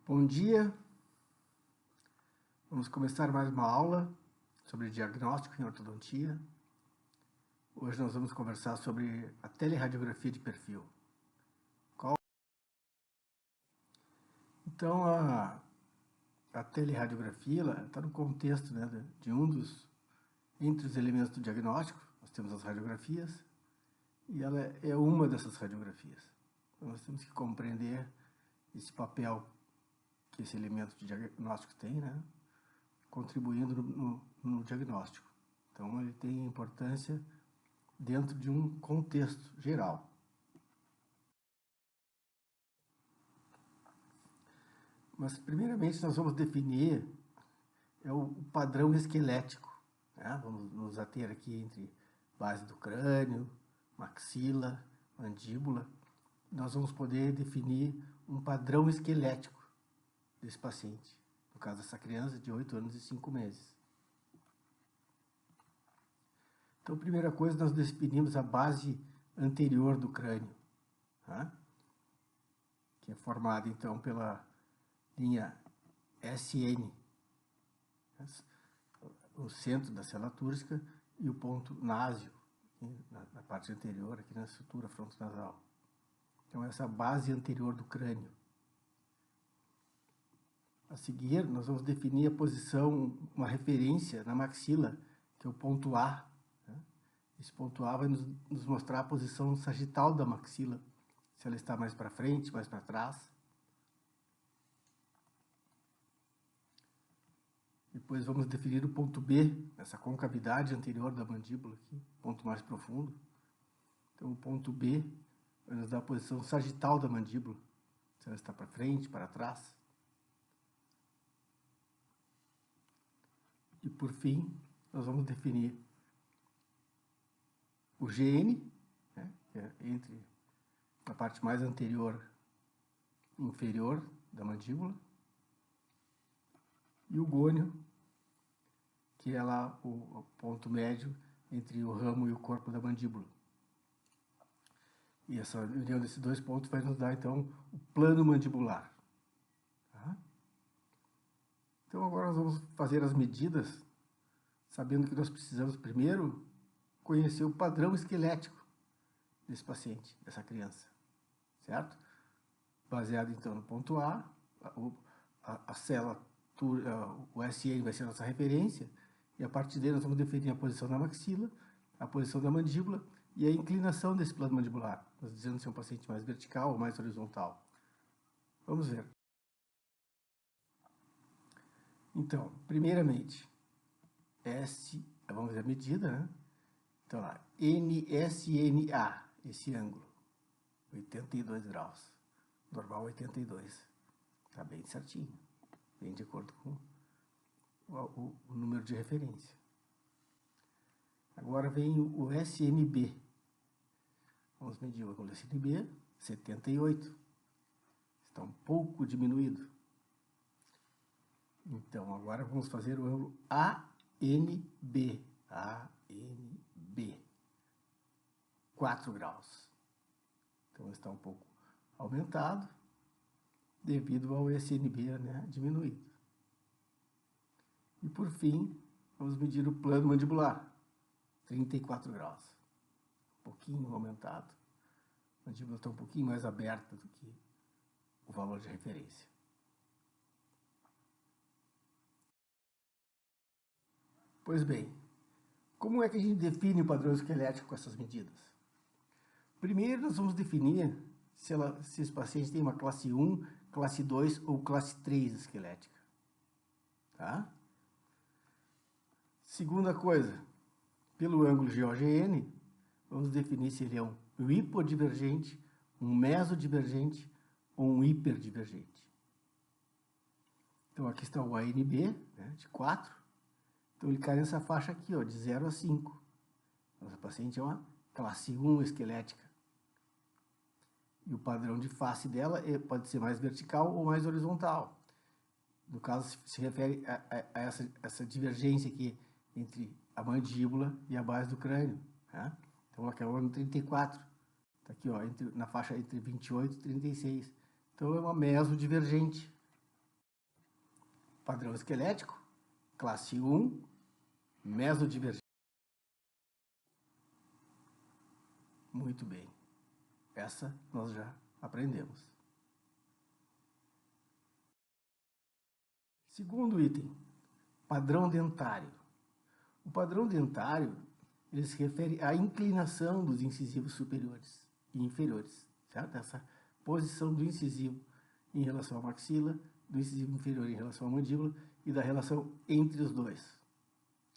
Bom dia, vamos começar mais uma aula sobre diagnóstico em ortodontia. Hoje nós vamos conversar sobre a teleradiografia de perfil. Então, a teleradiografia está no contexto, né, de entre os elementos do diagnóstico. Nós temos as radiografias e ela é uma dessas radiografias. Então, nós temos que compreender esse papel que esse elemento de diagnóstico tem, né, contribuindo no diagnóstico. Então, ele tem importância dentro de um contexto geral. Mas, primeiramente, nós vamos definir o padrão esquelético, né? Vamos nos ater aqui entre base do crânio, maxila, mandíbula. Nós vamos poder definir um padrão esquelético desse paciente, no caso dessa criança de 8 anos e 5 meses. Então, primeira coisa, nós definimos a base anterior do crânio, tá? Que é formada, então, pela linha SN, o centro da célula túrgica, e o ponto náseo, na parte anterior, aqui na estrutura frontonasal. Então, essa é a base anterior do crânio. A seguir, nós vamos definir a posição, uma referência na maxila, que é o ponto A. Esse ponto A vai nos mostrar a posição sagital da maxila, se ela está mais para frente, mais para trás. Depois vamos definir o ponto B, essa concavidade anterior da mandíbula aqui, ponto mais profundo. Então, o ponto B vai nos dar a posição sagital da mandíbula, se ela está para frente, para trás. E, por fim, nós vamos definir o GN, né, que é entre a parte mais anterior e inferior da mandíbula, e o gônio, que é lá o ponto médio entre o ramo e o corpo da mandíbula. E essa união desses dois pontos vai nos dar, então, o plano mandibular. Tá? Então, agora nós vamos fazer as medidas, sabendo que nós precisamos, primeiro, conhecer o padrão esquelético desse paciente, dessa criança, certo? Baseado, então, no ponto A, a célula, o SN vai ser a nossa referência, e a partir dele nós vamos definir a posição da maxila, a posição da mandíbula e a inclinação desse plano mandibular, nós dizendo se é um paciente mais vertical ou mais horizontal. Vamos ver. Então, primeiramente, vamos ver a medida, né? Então, lá, NSNA, esse ângulo, 82 graus, normal 82, está bem certinho, bem de acordo com o número de referência. Agora vem o SNB. Vamos medir o ângulo SNB, 78. Está um pouco diminuído. Então, agora vamos fazer o ângulo ANB. ANB. 4 graus. Então, está um pouco aumentado devido ao SNB, né, diminuído. E, por fim, vamos medir o plano mandibular, 34 graus. Um pouquinho aumentado. A mandíbula está um pouquinho mais aberta do que o valor de referência. Pois bem, como é que a gente define o padrão esquelético com essas medidas? Primeiro, nós vamos definir se esse paciente tem uma classe 1, classe 2 ou classe 3 esquelética. Tá? Segunda coisa, pelo ângulo GOGN, vamos definir se ele é um hipodivergente, um mesodivergente ou um hiperdivergente. Então, aqui está o ANB, né, de 4. Então, ele cai nessa faixa aqui, ó, de 0 a 5. Nossa paciente é uma classe 1 esquelética. E o padrão de face dela pode ser mais vertical ou mais horizontal. No caso, se refere a essa divergência aqui entre a mandíbula e a base do crânio. Tá? Então, aqui é o ângulo 34. Está aqui, ó, na faixa entre 28 e 36. Então, é uma mesodivergente. Padrão esquelético, classe 1, mesodivergente. Muito bem. Essa nós já aprendemos. Segundo item, padrão dentário. O padrão dentário, ele se refere à inclinação dos incisivos superiores e inferiores, certo? Essa posição do incisivo em relação à maxila, do incisivo inferior em relação à mandíbula e da relação entre os dois.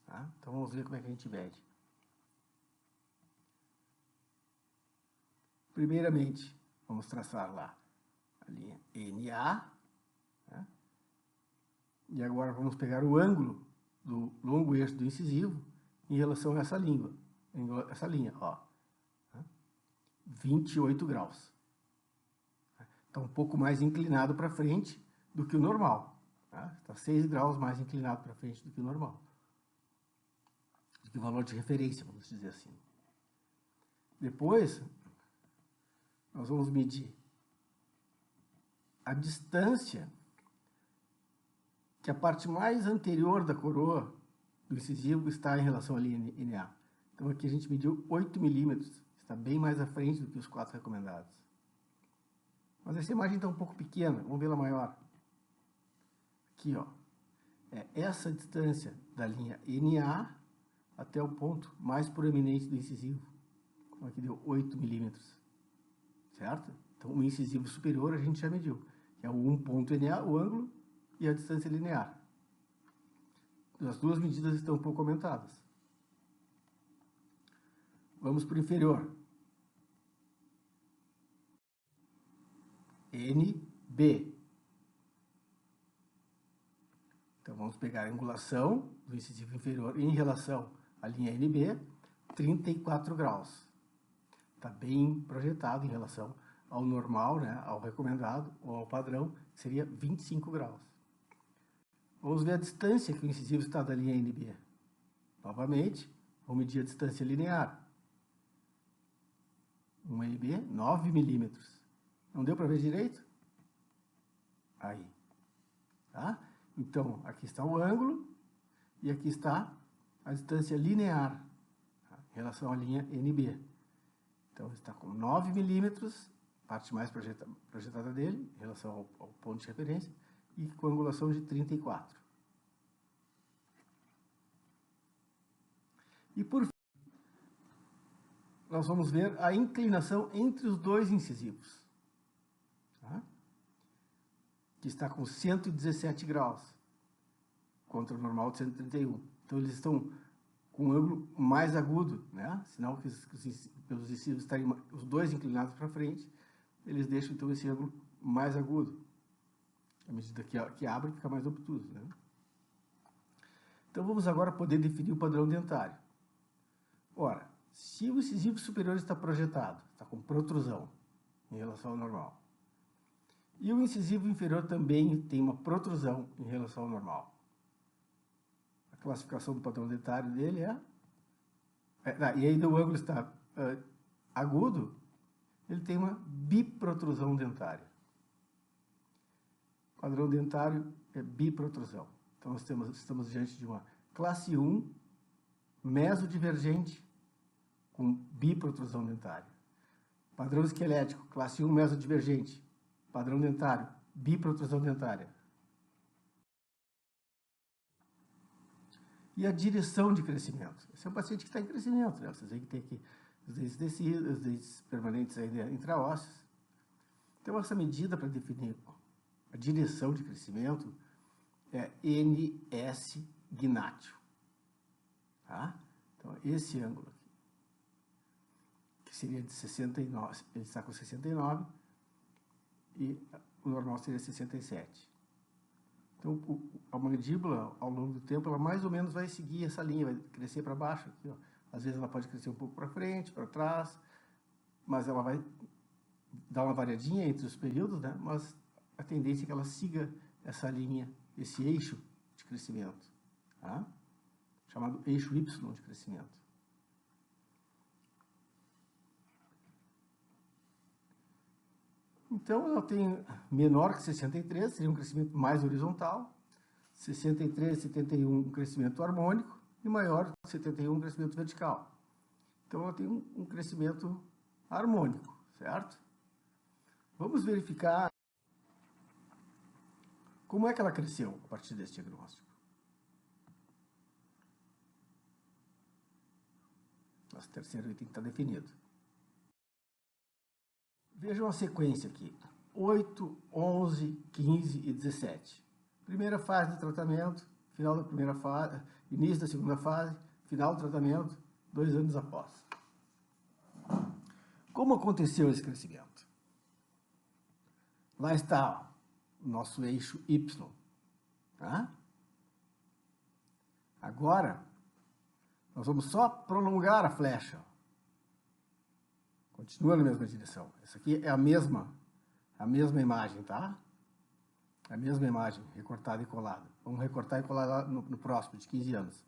Tá? Então, vamos ver como é que a gente mede. Primeiramente, vamos traçar lá a linha NA, né? E agora vamos pegar o ângulo do longo eixo do incisivo em relação a essa linha, ó, 28 graus. Está um pouco mais inclinado para frente do que o normal. Está 6 graus mais inclinado para frente do que o normal. Do que o valor de referência, vamos dizer assim. Depois, nós vamos medir a distância que a parte mais anterior da coroa do incisivo está em relação à linha NA. Então, aqui a gente mediu 8 milímetros. Está bem mais à frente do que os 4 recomendados. Mas essa imagem está um pouco pequena. Vamos vê-la maior. Aqui, ó. É essa distância da linha NA até o ponto mais proeminente do incisivo. Então, aqui deu 8 milímetros. Certo? Então, o incisivo superior a gente já mediu. Que é o 1 ponto NA, o ângulo, e a distância linear. As duas medidas estão um pouco aumentadas. Vamos para o inferior. NB. Então, vamos pegar a angulação do incisivo inferior em relação à linha NB, 34 graus. Está bem projetado em relação ao normal, né, ao recomendado, ou ao padrão, que seria 25 graus. Vamos ver a distância que o incisivo está da linha NB. Novamente, vamos medir a distância linear. 1 NB, 9 milímetros. Não deu para ver direito? Aí. Tá? Então, aqui está o ângulo e aqui está a distância linear, tá, em relação à linha NB. Então, está com 9 milímetros, parte mais projetada dele, em relação ao ponto de referência, e com angulação de 34. E por fim, nós vamos ver a inclinação entre os dois incisivos, tá? Que está com 117 graus, contra o normal de 131. Então, eles estão com um ângulo mais agudo, né? Sinal que pelos incisivos estarem os dois inclinados para frente, eles deixam, então, esse ângulo mais agudo. À medida que abre, fica mais obtuso, né? Então, vamos agora poder definir o padrão dentário. Ora, se o incisivo superior está projetado, está com protrusão em relação ao normal, e o incisivo inferior também tem uma protrusão em relação ao normal, a classificação do padrão dentário dele e ainda o ângulo está agudo, ele tem uma biprotrusão dentária. O padrão dentário é biprotrusão. Então, nós estamos diante de uma classe 1 mesodivergente com biprotrusão dentária. Padrão esquelético, classe 1 mesodivergente. Padrão dentário, biprotrusão dentária. E a direção de crescimento. Esse é um paciente que está em crescimento, né? Vocês veem que tem aqui os dentes descidos, os dentes permanentes ainda intraósseos. Então, essa medida para definir a direção de crescimento é NS Gnatio. Tá? Então, esse ângulo aqui, que seria de 69, ele está com 69, e o normal seria 67. Então, a mandíbula, ao longo do tempo, ela mais ou menos vai seguir essa linha, vai crescer para baixo. Aqui, ó. Às vezes ela pode crescer um pouco para frente, para trás, mas ela vai dar uma variadinha entre os períodos, né? Mas a tendência é que ela siga essa linha, esse eixo de crescimento, tá? Chamado eixo Y de crescimento. Então, ela tem menor que 63, seria um crescimento mais horizontal. 63, 71, um crescimento harmônico, e maior, 71, um crescimento vertical. Então, ela tem um crescimento harmônico, certo? Vamos verificar como é que ela cresceu a partir desse diagnóstico. Nosso terceiro item está definido. Vejam a sequência aqui. 8, 11, 15 e 17. Primeira fase de tratamento, final da primeira fase, início da segunda fase, final do tratamento, 2 anos após. Como aconteceu esse crescimento? Lá está o nosso eixo Y. Tá? Agora, nós vamos só prolongar a flecha. Continua na mesma direção. Essa aqui é a mesma imagem, tá? A mesma imagem, recortada e colada. Vamos recortar e colar lá no próximo, de 15 anos.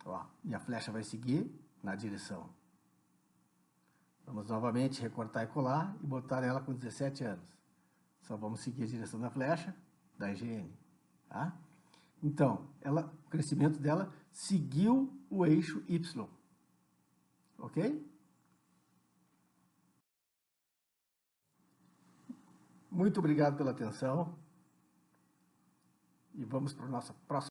Ó, e a flecha vai seguir na direção. Vamos novamente recortar e colar e botar ela com 17 anos. Só vamos seguir a direção da flecha da IGN. Tá? Então, o crescimento dela seguiu o eixo Y. Ok? Muito obrigado pela atenção. E vamos para a nossa próxima